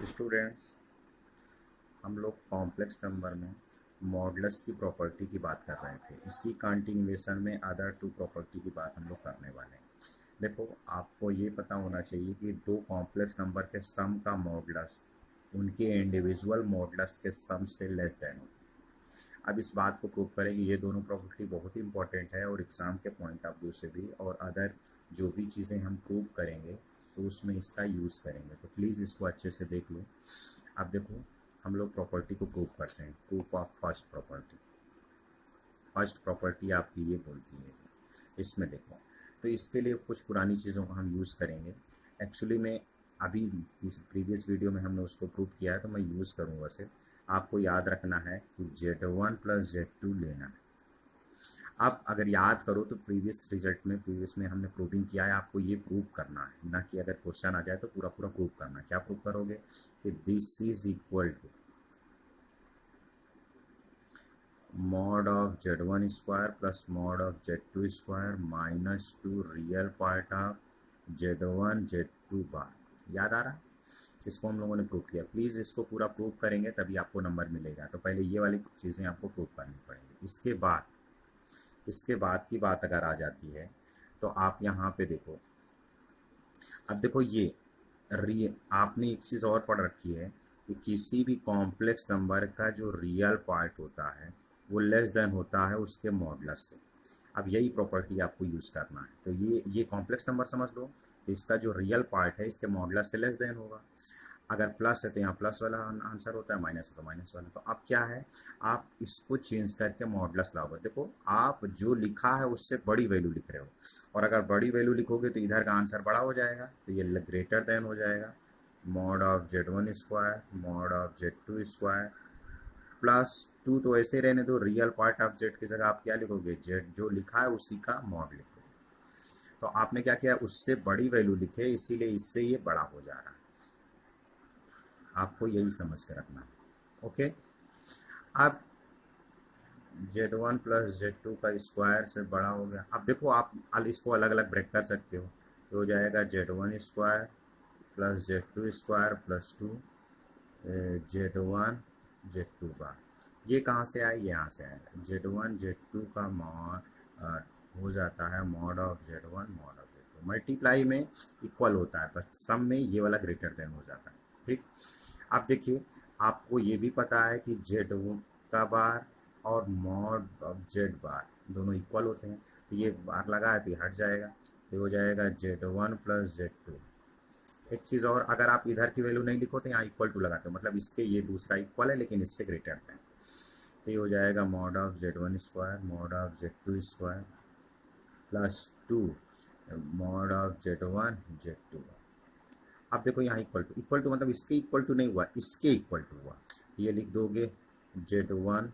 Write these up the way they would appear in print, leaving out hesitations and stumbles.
Students, हम लोग complex number में मॉडुलस की प्रॉपर्टी की बात कर रहे थे। इसी कंटिन्यूएशन में अदर टू प्रॉपर्टी की बात हम लोग करने वाले हैं। देखो, आपको ये पता होना चाहिए कि दो कॉम्प्लेक्स नंबर के सम का मॉडुलस उनके इंडिविजुअल मॉडुलस के सम से लेस देन होता है। अब इस बात को प्रूव करें कि ये दोनों प्रॉपर्टी बहुत ही इंपॉर्टेंट है और एग्ज़ाम के पॉइंट ऑफ व्यू से भी, और अदर जो भी चीज़ें हम प्रूव करेंगे तो उसमें इसका यूज़ करेंगे। तो प्लीज़ इसको अच्छे से देख लो। अब देखो, हम लोग प्रॉपर्टी को प्रूव करते हैं। Proof of first property. First property आपकी ये बोलती है, इसमें देखो, तो इसके लिए कुछ पुरानी चीज़ों को हम यूज़ करेंगे। एक्चुअली में अभी इस प्रीवियस वीडियो में हमने उसको प्रूव किया है, तो मैं यूज़ करूँगा सिर्फ। आपको याद रखना है कि Z1 प्लस Z2 लेना है। आप अगर याद करो तो प्रीवियस में हमने प्रूविंग किया है, आपको ये प्रूव करना है, ना कि अगर क्वेश्चन आ जाए तो पूरा पूरा प्रूव करना है। क्या प्रूव करोगे कि this is equal to mod of Z1 square plus mod of Z2 square minus two real part of Z1 Z2 bar. याद आ रहा? इसको हम लोगों ने प्रूव किया। प्लीज़ इसको पूरा प्रूव करेंगे तभी आपको नंबर मिलेगा। तो पहले ये वाली चीज़ें आपको प्रूव करनी पड़ेंगी। इसके बाद की बात अगर आ जाती है तो आप यहाँ पे देखो। अब देखो, आपने एक चीज़ और पढ़ रखी है कि किसी भी कॉम्प्लेक्स नंबर का जो रियल पार्ट होता है वो लेस देन होता है उसके मॉडुलस से। अब यही प्रॉपर्टी आपको यूज़ करना है। तो ये कॉम्प्लेक्स नंबर समझ लो, तो इसका जो रियल पार्ट है इसके मॉडुलस से लेस देन होगा। अगर प्लस है तो यहाँ प्लस वाला आंसर होता है, माइनस है तो माइनस वाला। तो अब क्या है, आप इसको चेंज करके मॉडुलस लाओगे। देखो, आप जो लिखा है उससे बड़ी वैल्यू लिख रहे हो, और अगर बड़ी वैल्यू लिखोगे तो इधर का आंसर बड़ा हो जाएगा, तो ये ग्रेटर देन हो जाएगा mod of Z1 square mod of Z2 square plus 2। तो ऐसे रहने दो, रियल पार्ट ऑफ Z की जगह आप क्या लिखोगे, Z जो लिखा है उसी का मॉड लिखोगे। तो आपने क्या किया, उससे बड़ी वैल्यू लिखे, इसीलिए इससे ये बड़ा हो जा रहा है। आपको यही समझ के रखना है। ओके, अब Z1 प्लस Z2 का स्क्वायर से बड़ा हो गया। अब देखो, आप इसको अलग अलग ब्रेक कर सकते हो, तो हो जाएगा Z1 square plus Z2 square plus 2 Z1 Z2 का। ये कहाँ से आया, यहाँ से आया। Z1 Z2 का मॉड हो जाता है mod of Z1 mod of Z2। Multiply में इक्वल होता है, बस सम में ये वाला ग्रेटर देन हो जाता है। ठीक, अब देखिए, आपको ये भी पता है कि Z का बार और mod ऑफ Z बार दोनों इक्वल होते हैं। तो ये बार लगा है तो ये हट जाएगा, तो हो जाएगा Z1 प्लस Z2। एक चीज़ और, अगर आप इधर की वैल्यू नहीं लिखो तो यहाँ इक्वल टू लगाते हो, मतलब इसके ये दूसरा इक्वल है लेकिन इससे ग्रेटर है। तो ये हो जाएगा mod of Z1 square mod of Z2 square plus 2 mod of Z1 Z2। अब देखो, यहाँ इक्वल टू मतलब इसके इक्वल टू नहीं हुआ, इसके इक्वल टू हुआ। ये लिख दोगे Z1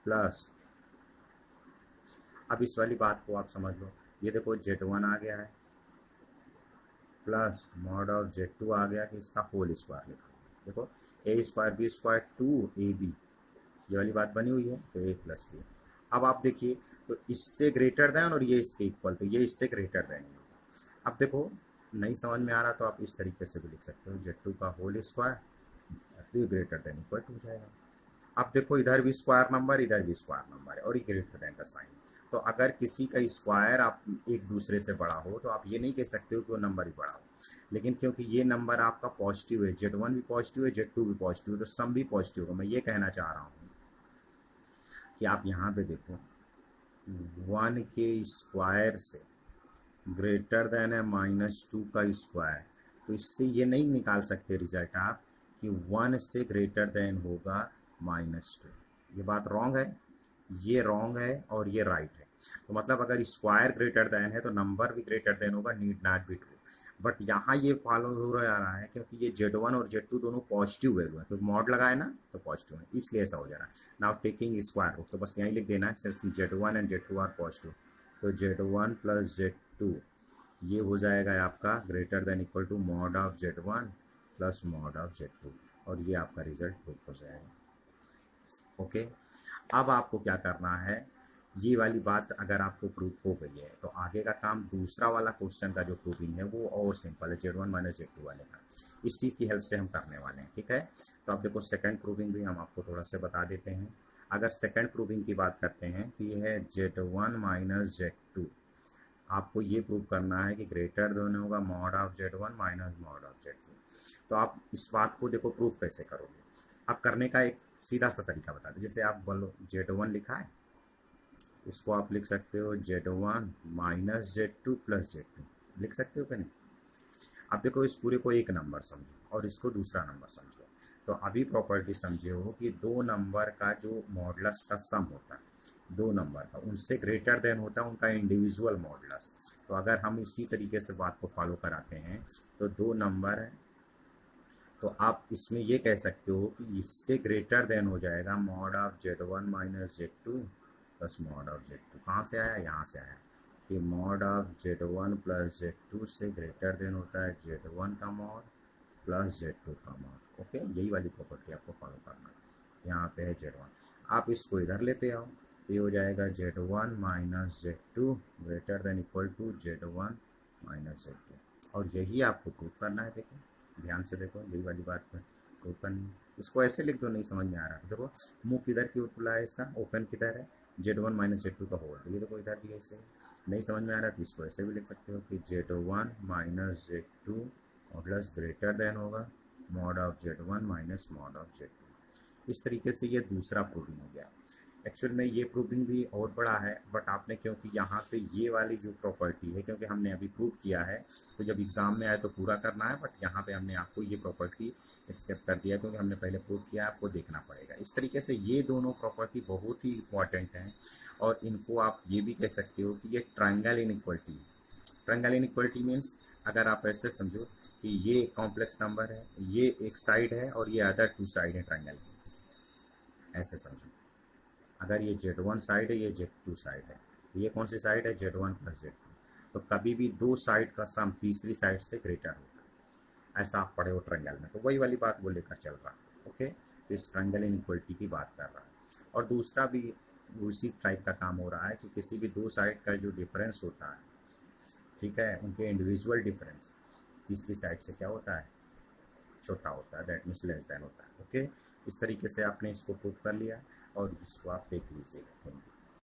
प्लस, अब इस वाली बात को आप समझ लो। ये देखो, Z1 आ गया है प्लस mod ऑफ Z2 आ गया कि इसका होल स्क्वायर लिखा। देखो, ए स्क्वायर बी स्क्वायर 2ab, ये वाली बात बनी हुई है, तो a प्लस बी। अब आप देखिए, तो इससे ग्रेटर देन और ये इसके इक्वल, तो ये इससे ग्रेटर देन। अब देखो, नहीं समझ में आ रहा तो आप इस तरीके से भी लिख सकते हो, Z2 का whole square greater than equal to हो जाएगा। अब देखो, इधर भी स्क्वायर नंबर, इधर भी स्क्वायर नंबर है, और ये ग्रेटर देन का साइन। तो अगर किसी का स्क्वायर आप एक दूसरे से बड़ा हो तो आप ये नहीं कह सकते हो कि वो नंबर ही बड़ा हो। लेकिन क्योंकि ये नंबर आपका पॉजिटिव है, Z1 भी पॉजिटिव है, Z2 भी पॉजिटिव है, तो सम भी पॉजिटिव होगा। मैं ये कहना चाह रहा हूँ कि आप यहाँ पे देखो, 1 के स्क्वायर से ग्रेटर देन है -2 का स्क्वायर। तो इससे ये नहीं निकाल सकते रिजल्ट आप कि 1 से ग्रेटर देन होगा -2। ये बात रॉन्ग है, ये रॉन्ग है और ये राइट है। तो मतलब अगर स्क्वायर ग्रेटर देन है तो नंबर भी ग्रेटर देन होगा, need not be true. But यहाँ ये फॉलो हो रहा है क्योंकि ये Z1 और Z2 दोनों पॉजिटिव वैल्यू है, तो मॉड लगाए ना तो पॉजिटिव है, इसलिए ऐसा हो जा रहा है। नाउ टेकिंग स्क्वायर रूट, तो बस यहीं लिख देना है, सिर्फ Z1 and Z2 are positive. तो Z1 प्लस Z2 ये हो जाएगा आपका greater than equal to mod of Z1 plus mod of Z2, और ये आपका रिजल्ट प्रूफ हो जाएगा। ओके, अब आपको क्या करना है, ये वाली बात अगर आपको प्रूव हो गई है तो आगे का काम दूसरा वाला क्वेश्चन का जो प्रूविंग है वो और सिंपल है, Z1 माइनस Z2 वाले का। इसी की हेल्प से हम करने वाले हैं, ठीक है। तो अब देखो सेकंड प्रूविंग भी हम आपको थोड़ा सा बता देते हैं। अगर सेकंड प्रूविंग की बात करते हैं तो ये है Z1 माइनस Z2। आपको ये प्रूव करना है कि ग्रेटर देन होगा mod of Z1 minus mod of Z2। तो आप इस बात को देखो प्रूव कैसे करोगे। आप करने का एक सीधा सा तरीका बता दें। जैसे आप बोलो Z1 लिखा है, इसको आप लिख सकते हो Z1 minus Z2 plus Z2, लिख सकते हो कि नहीं। अब देखो इस पूरे को एक नंबर समझो और इसको दूसरा नंबर समझो। तो अभी प्रॉपर्टी समझे हो कि दो नंबर का जो मॉडुलस का सम होता है, दो नंबर का उनसे ग्रेटर देन होता है उनका इंडिविजुअल मॉडुलस। तो अगर हम इसी तरीके से बात को फॉलो कराते हैं तो दो नंबर है तो आप इसमें ये कह सकते हो कि इससे ग्रेटर देन हो जाएगा mod of Z1 minus Z2 plus mod of Z2। कहाँ से आया, यहाँ से आया कि mod of Z1 plus Z2 से ग्रेटर देन होता है Z1 का मॉड प्लस Z2 का मॉड। ओके, यही वाली प्रॉपर्टी आपको फॉलो करना है। यहाँ पे है Z1, आप इसको इधर लेते आओ तो ये हो जाएगा Z1 minus Z2 greater than equal to Z1 minus Z2। और यही आपको प्रूव करना है। देखो ध्यान से देखो, यही वाली बात पर प्रूव करनी है। इसको ऐसे लिख दो, नहीं समझ में आ रहा देखो मुंह किधर की ओर खुला है, इसका ओपन किधर है, Z1 माइनस Z2 का होल। तो ये देखो इधर भी ऐसे नहीं समझ में आ रहा तो इसको ऐसे भी लिख सकते हो कि Z1 minus Z2 modulus greater than होगा mod of Z1 minus mod of Z2। इस तरीके से ये दूसरा प्रूविंग हो गया। एक्चुअल में ये प्रूविंग भी और बड़ा है, बट आपने क्योंकि यहाँ पे ये वाली जो प्रॉपर्टी है क्योंकि हमने अभी प्रूव किया है तो जब एग्जाम में आए तो पूरा करना है, बट यहाँ पे हमने आपको ये प्रॉपर्टी स्किप कर दिया क्योंकि हमने पहले प्रूव किया, आपको देखना पड़ेगा। इस तरीके से ये दोनों प्रॉपर्टी बहुत ही इंपॉर्टेंट हैं और इनको आप ये भी कह सकते हो कि ये ट्रायंगल इनइक्वालिटी है। ट्रायंगल इनइक्वालिटी मीन्स अगर आप ऐसे समझो कि ये कॉम्प्लेक्स नंबर है, ये एक साइड है और ये अदर टू साइड है ट्रायंगल की, ऐसे समझो। अगर ये Z1 साइड है, ये Z2 साइड है, तो ये कौन सी साइड है, Z1 प्लस Z2। तो कभी भी दो साइड का सम तीसरी साइड से ग्रेटर होता है, ऐसा आप पढ़े हो ट्रायंगल में। तो वही वाली बात वो लेकर चल रहा है। ओके, तो इस ट्रायंगल इनइक्वालिटी की बात कर रहा है। और दूसरा भी उसी टाइप का काम हो रहा है कि किसी भी दो साइड का जो डिफरेंस होता है, ठीक है, उनके इंडिविजुअल डिफरेंस तीसरी साइड से क्या होता है, छोटा होता है, दैट मीन्स लेस देन होता है। ओके, इस तरीके से आपने इसको प्रूव कर लिया और इसको आप देख लीजिएगा। Thank you.